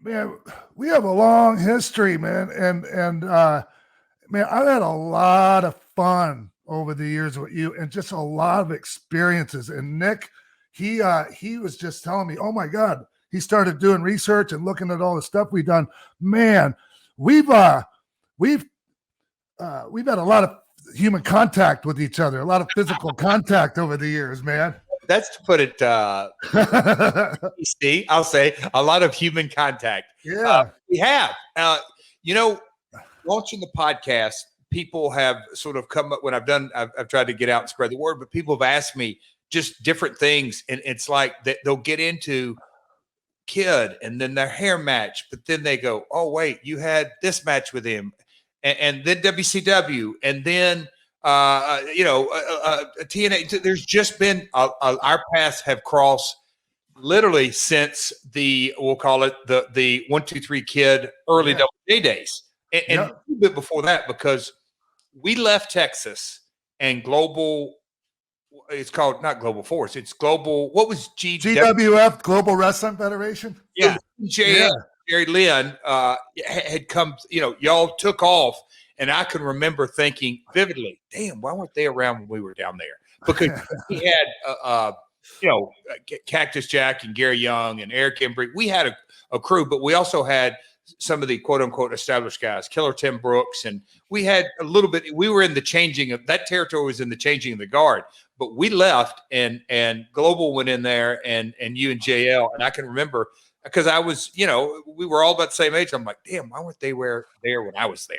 man, we have a long history, man. And man, I've had a lot of fun over the years with you and just a lot of experiences. And Nick, he was just telling me, oh my God, he started doing research and looking at all the stuff we've done. Man, we've had a lot of human contact with each other, a lot of physical contact over the years, man. That's to put it easy. I'll say a lot of human contact. Yeah. We have. Launching the podcast, people have sort of come up when I've tried to get out and spread the word, but people have asked me just different things. And it's like that they'll get into Kid and then their hair match, but then they go, oh, wait, you had this match with him. And then WCW, and then TNA. There's just been our paths have crossed literally since we'll call it the 1, 2, 3 Kid early WJ days, and a little bit before that, because we left Texas and Global. It's called not Global Force. It's Global. What was GWF, Global Wrestling Federation? Yeah, Jerry Lynn had come. Y'all took off, and I can remember thinking vividly, "Damn, why weren't they around when we were down there?" Because we had, Cactus Jack and Gary Young and Eric Embry. We had a crew, but we also had some of the quote unquote established guys, Killer Tim Brooks, and we had a little bit. We were in the changing of that territory, was in the changing of the guard. But we left, and Global went in there, and you and JL, and I can remember. Because I was, we were all about the same age. I'm like, damn, why weren't they there when I was there?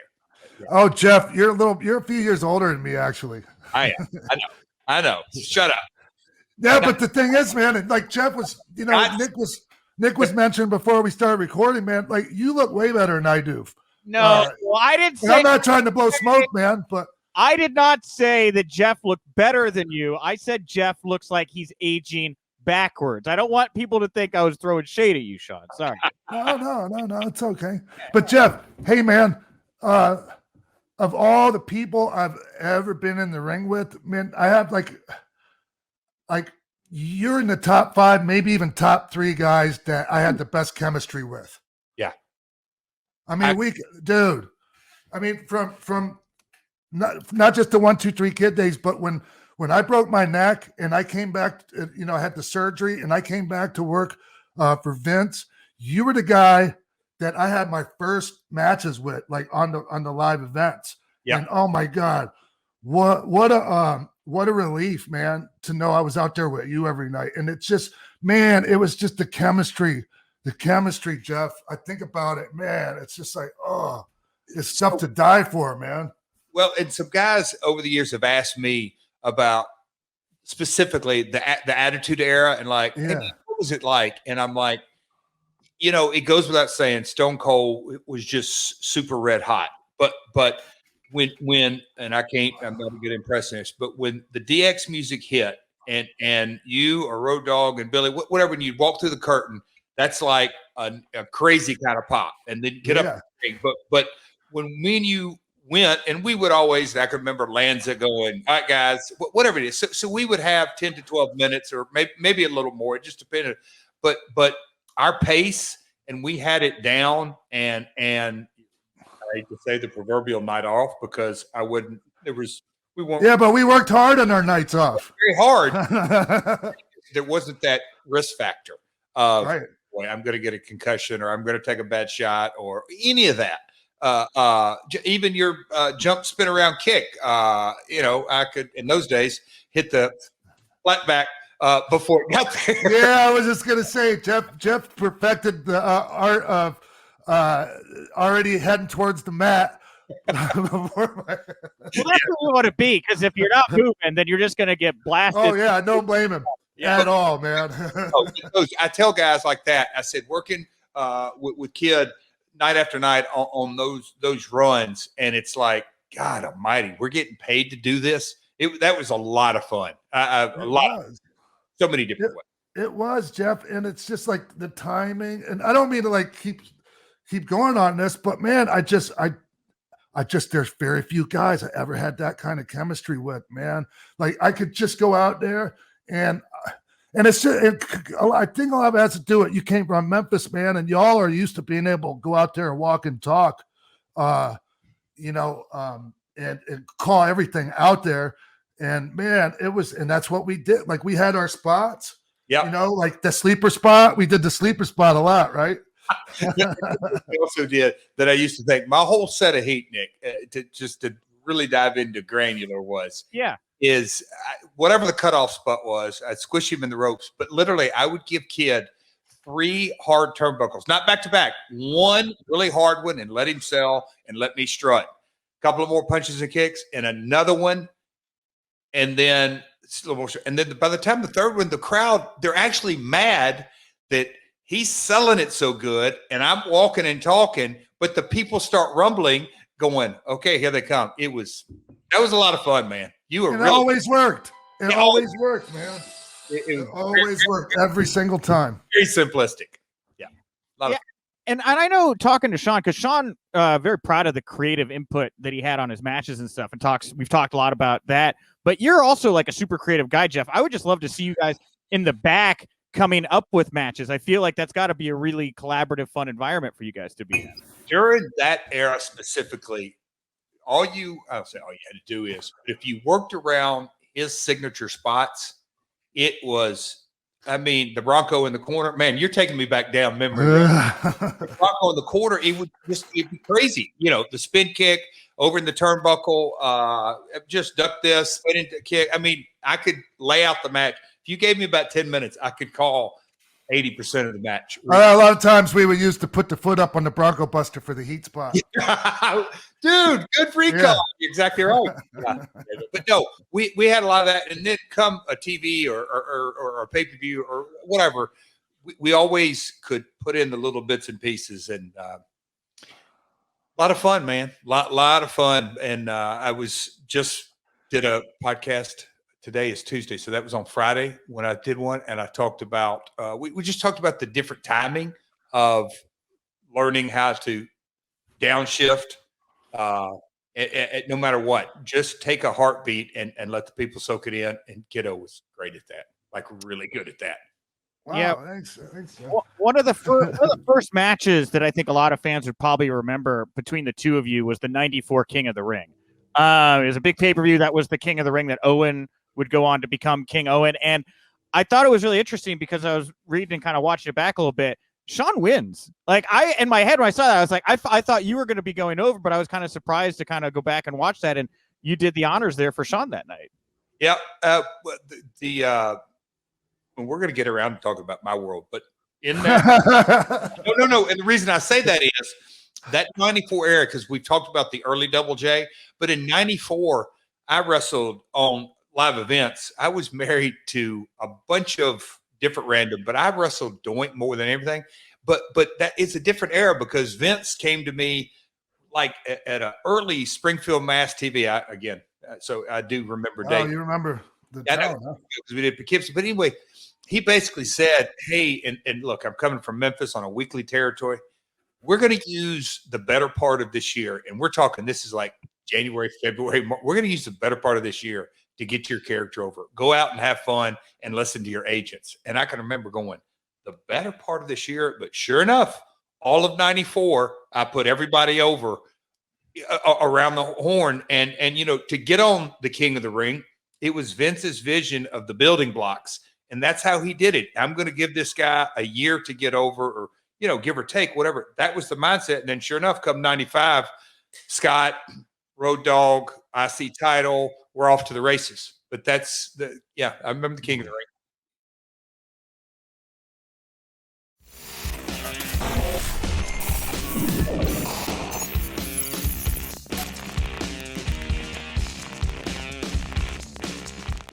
Yeah. Oh, Jeff, you're a few years older than me, actually. I am. I know. Shut up. Yeah, but the thing is, man, like Jeff was, Nick was mentioned before we started recording, man. Like, you look way better than I do. No, well, I didn't say. I'm not trying to blow smoke, man, but I did not say that Jeff looked better than you. I said Jeff looks like he's aging backwards. I don't want people to think I was throwing shade at you, Sean. Sorry. No, it's okay. But Jeff, hey man, of all the people I've ever been in the ring with, man, I have like you're in the top 5, maybe even top 3 guys that I had the best chemistry with. Yeah. I mean, from not just the 1, 2, 3 Kid days, but when I broke my neck and I came back, I had the surgery and I came back to work for Vince, you were the guy that I had my first matches with, like on the live events. Yeah. And oh my God, what a relief, man, to know I was out there with you every night. And it's just, man, it was just the chemistry, Jeff. I think about it, man. It's just like, oh, it's stuff to die for, man. Well, and some guys over the years have asked me about specifically the Attitude Era and like, hey, what was it like? And I'm like, it goes without saying, Stone Cold was just super red hot. But when and I'm not a good impressionist, but when the DX music hit and you or Road Dogg and Billy, whatever, when you walk through the curtain, that's like a crazy kind of pop, and then get up. But when me and you went, and we would always, I can remember Lanza going, all right, guys, whatever it is. So we would have 10 to 12 minutes or maybe a little more. It just depended. But our pace, and we had it down, and I hate to say the proverbial night off because we weren't. Yeah, but we worked hard on our nights off. Very hard. There wasn't that risk factor of, right. Boy, I'm going to get a concussion or I'm going to take a bad shot or any of that. Even your jump spin around kick, I could in those days hit the flat back before it got there. Yeah, I was just gonna say Jeff perfected the art of already heading towards the mat. Well, that's where you want to be, because if you're not moving, then you're just gonna get blasted. Oh yeah, don't blame him at all, man. I tell guys like that. I said working with Kid night after night on those runs, and it's like, God Almighty, we're getting paid to do this. That was a lot of fun. So many different ways. It was, Jeff, and it's just like the timing. And I don't mean to like keep going on this, but man, I just there's very few guys I ever had that kind of chemistry with, man. Like I could just go out there and And it's just, I think a lot of it has to do with you came from Memphis, man, and y'all are used to being able to go out there and walk and talk, and call everything out there. And man, and that's what we did. Like we had our spots, like the sleeper spot. We did the sleeper spot a lot, right? I also did that. I used to think my whole set of heat, Nick, to really dive into granular is whatever the cutoff spot was, I'd squish him in the ropes. But literally, I would give Kid 3 hard turnbuckles, not back to back, one really hard one, and let him sell and let me strut. A couple of more punches and kicks, and another one, and then slow motion. And then by the time the third one, the crowd, they're actually mad that he's selling it so good, and I'm walking and talking, but the people start rumbling, going, "Okay, here they come." That was a lot of fun, man. You were. It always worked. It always worked, man. It always worked every single time. Very simplistic. Yeah. A lot of fun. And I know talking to Sean, because Sean very proud of the creative input that he had on his matches and stuff, and we've talked a lot about that. But you're also like a super creative guy, Jeff. I would just love to see you guys in the back coming up with matches. I feel like that's got to be a really collaborative, fun environment for you guys to be in. During that era specifically, I don't say all you had to do is, but if you worked around his signature spots, it was, the Bronco in the corner, man, you're taking me back down memory lane. The Bronco in the corner, it'd be crazy. The spin kick over in the turnbuckle, just duck this, spin into kick. I could lay out the match. If you gave me about 10 minutes, I could call 80% of the match. A lot of times we would use to put the foot up on the Bronco Buster for the heat spot. Dude, good free call. You're exactly right. Yeah. But no, we had a lot of that. And then come a TV or a pay-per-view or whatever, we always could put in the little bits and pieces. And a lot of fun, man. Lot of fun. And I did a podcast. Today is Tuesday, so that was on Friday when I did one, and I talked about we just talked about the different timing of learning how to downshift, no matter what. Just take a heartbeat and let the people soak it in. And Kiddo was great at that, like really good at that. Wow, yeah, thanks. One of the first matches that I think a lot of fans would probably remember between the two of you was the '94 King of the Ring. It was a big pay-per-view that was the King of the Ring that Owen would go on to become King Owen. And I thought it was really interesting because I was reading and kind of watching it back a little bit. Sean wins. Like in my head, when I saw that, I was like, I thought you were going to be going over, but I was kind of surprised to kind of go back and watch that. And you did the honors there for Sean that night. Yeah. We're going to get around to talking about my world, but in that, no. And the reason I say that is that 94 era, because we've talked about the early Double J, but in 94, I wrestled on live events. I was married to a bunch of different random, but I wrestled Doink more than everything. But that is a different era because Vince came to me like at an early Springfield Mass TV. So I do remember dating. Oh, you remember the town, huh? Because we did Poughkeepsie. But anyway, he basically said, "Hey, and look, I'm coming from Memphis on a weekly territory. We're going to use the better part of this year, and we're talking. This is like January, February. We're going to use the better part of this year to get your character over. Go out and have fun and listen to your agents." And I can remember going, the better part of this year, but sure enough, all of 94, I put everybody over around the horn. And to get on the King of the Ring, it was Vince's vision of the building blocks. And that's how he did it. I'm going to give this guy a year to get over, or, give or take, whatever. That was the mindset. And then sure enough, come 95, Scott, Road Dogg, IC title, we're off to the races. But I remember the King of the Ring.